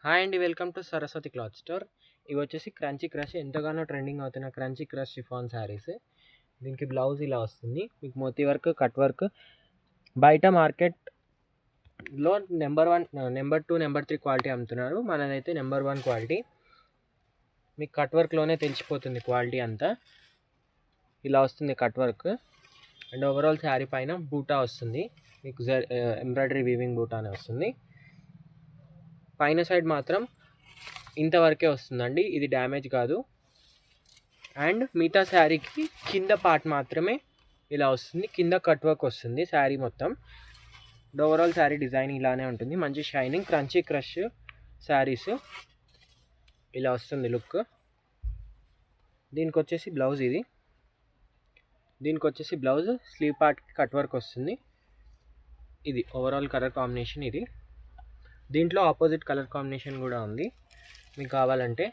Hi అండి, welcome to Saraswati cloth store. ఇవి వచ్చేసి క్రంచీ క్రష్, ఎంతగానో ట్రెండింగ్ అవుతున్న క్రంచీ క్రష్ షిఫాన్ శారీస్. దీనికి బ్లౌజ్ ఇలా వస్తుంది, మీకు మోతీ వర్క్, కట్ వర్క్. బయట మార్కెట్లో నెంబర్ 1, నెంబర్ 2, నెంబర్ 3 క్వాలిటీ అమ్ముతున్నారు. మనదైతే నెంబర్ 1 క్వాలిటీ. మీకు కట్ వర్క్లోనే తెలిసిపోతుంది క్వాలిటీ అంతా. ఇలా వస్తుంది cut work. And overall sari పైన బూటా వస్తుంది, మీకు ఎంబ్రాయిడరీ వీవింగ్ బూటా అనే వస్తుంది. పైన సైడ్ మాత్రం ఇంతవరకే వస్తుందండి, ఇది డ్యామేజ్ కాదు. అండ్ మిగతా శారీకి కింద పార్ట్ మాత్రమే ఇలా వస్తుంది, కింద కట్ వర్క్ వస్తుంది శారీ మొత్తం. ఓవరాల్ శారీ డిజైన్ ఇలానే ఉంటుంది, మంచి షైనింగ్ క్రంచీ క్రష్ శారీస్. ఇలా వస్తుంది లుక్. దీనికి వచ్చేసి బ్లౌజ్ ఇది. దీనికి వచ్చేసి బ్లౌజ్ స్లీవ్ పార్ట్కి కట్ వర్క్ వస్తుంది. ఇది ఓవరాల్ కలర్ కాంబినేషన్. ఇది దీంట్లో ఆపోజిట్ కలర్ కాంబినేషన్ కూడా ఉంది, మీకు కావాలంటే.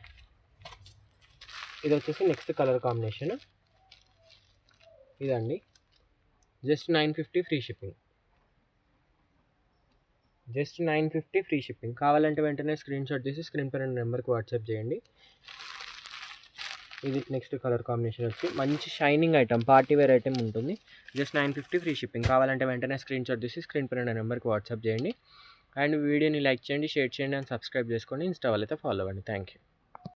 ఇది వచ్చేసి నెక్స్ట్ కలర్ కాంబినేషన్ ఇదండి. Just 950 free shipping. Just 950 free shipping. కావాలంటే వెంటనే స్క్రీన్ షాట్ చేసి స్క్రీన్ పైన నెంబర్కి వాట్సాప్ చేయండి. ఇది నెక్స్ట్ కలర్ కాంబినేషన్ వచ్చి మంచి shining item, party wear item ఉంటుంది. Just 950 free shipping. కావాలంటే వెంటనే స్క్రీన్ షాట్ చేసి స్క్రీన్ పైన నెంబర్కి వాట్సాప్ చేయండి. అండ్ వీడియోని లైక్ చేయండి, షేర్ చేయండి అండ్ సబ్స్క్రైబ్ చేసుకోండి. ఇన్స్టా వాళ్ళైతే ఫాలో అవ్వండి. Thank you.